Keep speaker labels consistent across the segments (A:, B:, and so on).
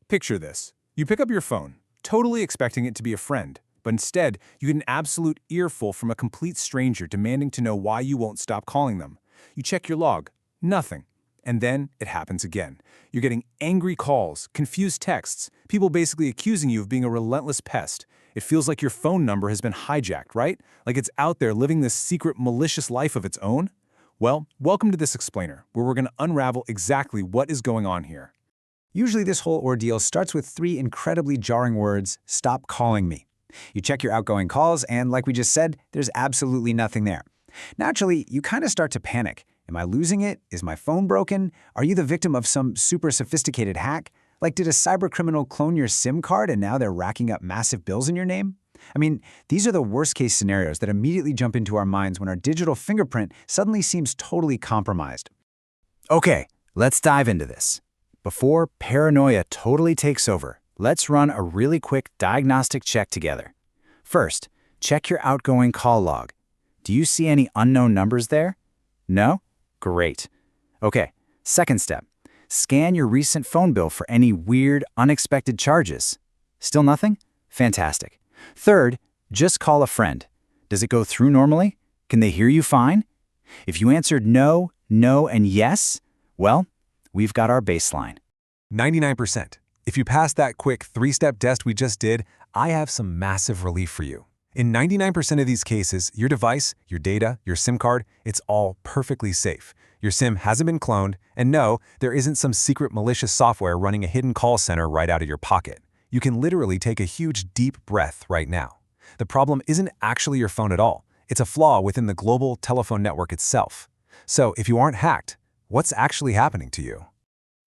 A: Picture this. You pick up your phone, totally expecting it to be a friend, but instead, you get an absolute earful from a complete stranger demanding to know why you won't stop calling them. You check your log. Nothing. And then it happens again. You're getting angry calls, confused texts, people basically accusing you of being a relentless pest. It feels like your phone number has been hijacked, right? Like it's out there living this secret, malicious life of its own? Well, welcome to this explainer, where we're going to unravel exactly what is going on here.
B: Usually this whole ordeal starts with three incredibly jarring words: stop calling me. You check your outgoing calls, and like we just said, there's absolutely nothing there. Naturally, you kind of start to panic. Am I losing it? Is my phone broken? Are you the victim of some super sophisticated hack? Like, did a cybercriminal clone your SIM card and now they're racking up massive bills in your name? I mean, these are the worst-case scenarios that immediately jump into our minds when our digital fingerprint suddenly seems totally compromised. Okay, let's dive into this. Before paranoia totally takes over, let's run a really quick diagnostic check together. First, check your outgoing call log. Do you see any unknown numbers there? No? Great. Okay, second step. Scan your recent phone bill for any weird, unexpected charges. Still nothing? Fantastic. Third, just call a friend. Does it go through normally? Can they hear you fine? If you answered no, no, and yes, well, we've got our baseline.
C: 99%. If you pass that quick three-step test we just did, I have some massive relief for you. In 99% of these cases, your device, your data, your SIM card, it's all perfectly safe. Your SIM hasn't been cloned, and no, there isn't some secret malicious software running a hidden call center right out of your pocket. You can literally take a huge deep breath right now. The problem isn't actually your phone at all. It's a flaw within the global telephone network itself. So if you aren't hacked, what's actually happening to you?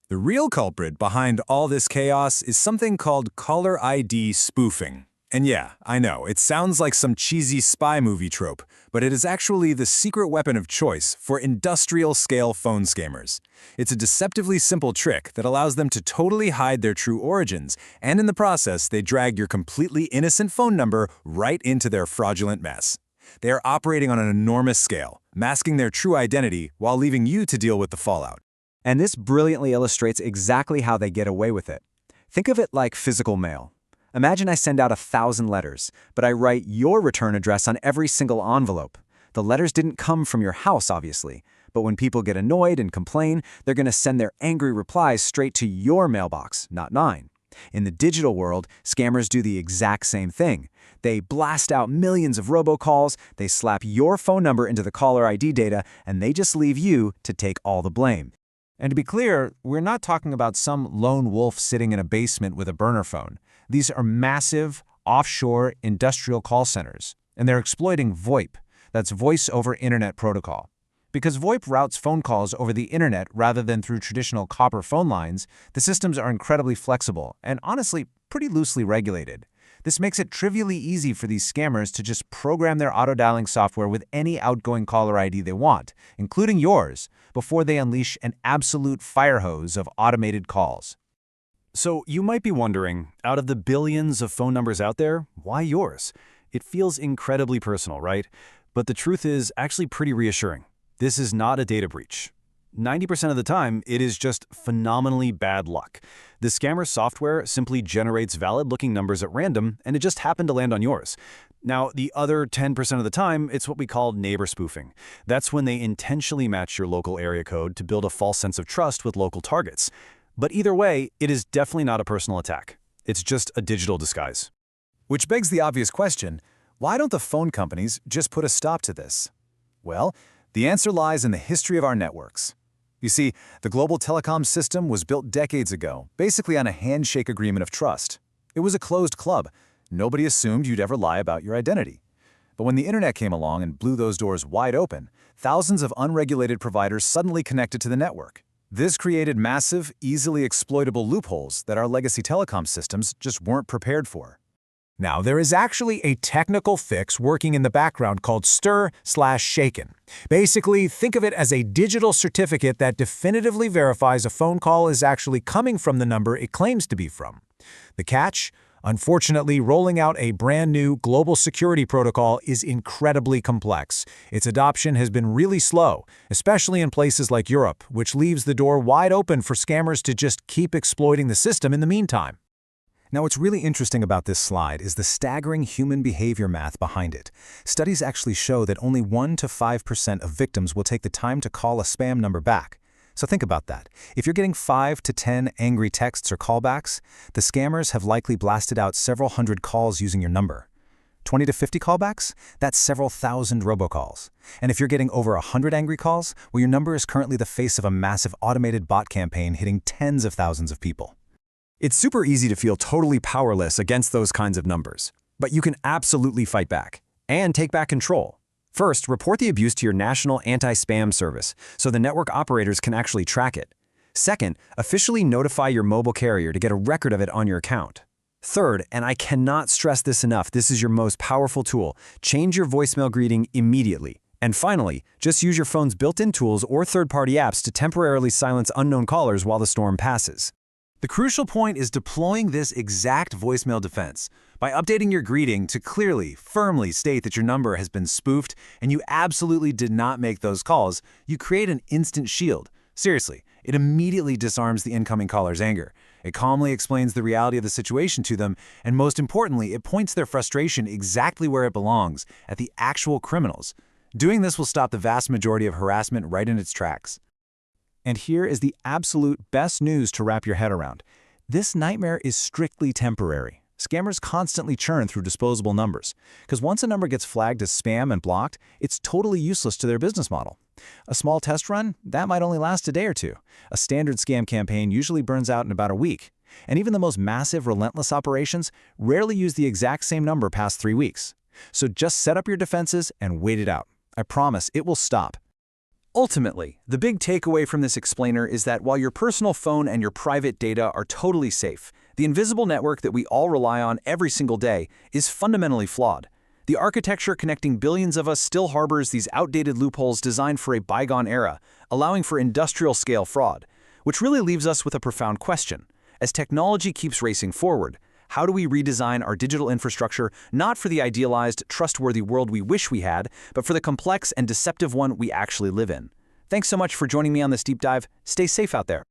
A: The real culprit behind all this chaos is something called caller ID spoofing. And yeah, I know, it sounds like some cheesy spy movie trope, but it is actually the secret weapon of choice for industrial-scale phone scammers. It's a deceptively simple trick that allows them to totally hide their true origins, and in the process, they drag your completely innocent phone number right into their fraudulent mess. They are operating on an enormous scale, masking their true identity while leaving you to deal with the fallout.
B: And this brilliantly illustrates exactly how they get away with it. Think of it like physical mail. Imagine I send out 1,000 letters, but I write your return address on every single envelope. The letters didn't come from your house, obviously, but when people get annoyed and complain, they're going to send their angry replies straight to your mailbox, not mine. In the digital world, scammers do the exact same thing. They blast out millions of robocalls, they slap your phone number into the caller ID data, and they just leave you to take all the blame.
A: And to be clear, we're not talking about some lone wolf sitting in a basement with a burner phone. These are massive, offshore industrial call centers, and they're exploiting VoIP, that's Voice over Internet Protocol. Because VoIP routes phone calls over the internet rather than through traditional copper phone lines, the systems are incredibly flexible and honestly pretty loosely regulated. This makes it trivially easy for these scammers to just program their auto-dialing software with any outgoing caller ID they want, including yours, before they unleash an absolute fire hose of automated calls.
D: So you might be wondering, out of the billions of phone numbers out there, why yours? It feels incredibly personal, right? But the truth is actually pretty reassuring. This is not a data breach. 90% of the time, it is just phenomenally bad luck. The scammer software simply generates valid-looking numbers at random, and it just happened to land on yours. Now, the other 10% of the time, it's what we call neighbor spoofing. That's when they intentionally match your local area code to build a false sense of trust with local targets. But either way, it is definitely not a personal attack. It's just a digital disguise.
A: Which begs the obvious question, why don't the phone companies just put a stop to this? Well, the answer lies in the history of our networks. You see, the global telecom system was built decades ago, basically on a handshake agreement of trust. It was a closed club. Nobody assumed you'd ever lie about your identity. But when the internet came along and blew those doors wide open, thousands of unregulated providers suddenly connected to the network. This created massive, easily exploitable loopholes that our legacy telecom systems just weren't prepared for. Now, there is actually a technical fix working in the background called stir/shaken. Basically, think of it as a digital certificate that definitively verifies a phone call is actually coming from the number it claims to be from. The catch?
C: Unfortunately, rolling out a brand new global security protocol is incredibly complex. Its adoption has been really slow, especially in places like Europe, which leaves the door wide open for scammers to just keep exploiting the system in the meantime.
A: Now, what's really interesting about this slide is the staggering human behavior math behind it. Studies actually show that only 1 to 5% of victims will take the time to call a spam number back. So think about that. If you're getting 5 to 10 angry texts or callbacks, the scammers have likely blasted out several hundred calls using your number. 20 to 50 callbacks? That's several thousand robocalls. And if you're getting over 100 angry calls, well, your number is currently the face of a massive automated bot campaign hitting tens of thousands of people.
D: It's super easy to feel totally powerless against those kinds of numbers, but you can absolutely fight back and take back control. First, report the abuse to your national anti-spam service so the network operators can actually track it. Second, officially notify your mobile carrier to get a record of it on your account. Third, and I cannot stress this enough, this is your most powerful tool, change your voicemail greeting immediately. And finally, just use your phone's built-in tools or third-party apps to temporarily silence unknown callers while the storm passes.
A: The crucial point is deploying this exact voicemail defense by updating your greeting to clearly, firmly state that your number has been spoofed and you absolutely did not make those calls. You create an instant shield. Seriously, it immediately disarms the incoming caller's anger. It calmly explains the reality of the situation to them, and most importantly, it points their frustration exactly where it belongs, at the actual criminals. Doing this will stop the vast majority of harassment right in its tracks. And here is the absolute best news to wrap your head around. This nightmare is strictly temporary. Scammers constantly churn through disposable numbers, because once a number gets flagged as spam and blocked, it's totally useless to their business model. A small test run, that might only last a day or two. A standard scam campaign usually burns out in about a week. And even the most massive, relentless operations rarely use the exact same number past 3 weeks. So just set up your defenses and wait it out. I promise it will stop. Ultimately, the big takeaway from this explainer is that while your personal phone and your private data are totally safe, the invisible network that we all rely on every single day is fundamentally flawed. The architecture connecting billions of us still harbors these outdated loopholes designed for a bygone era, allowing for industrial-scale fraud, which really leaves us with a profound question. As technology keeps racing forward, how do we redesign our digital infrastructure not for the idealized, trustworthy world we wish we had, but for the complex and deceptive one we actually live in? Thanks so much for joining me on this deep dive. Stay safe out there.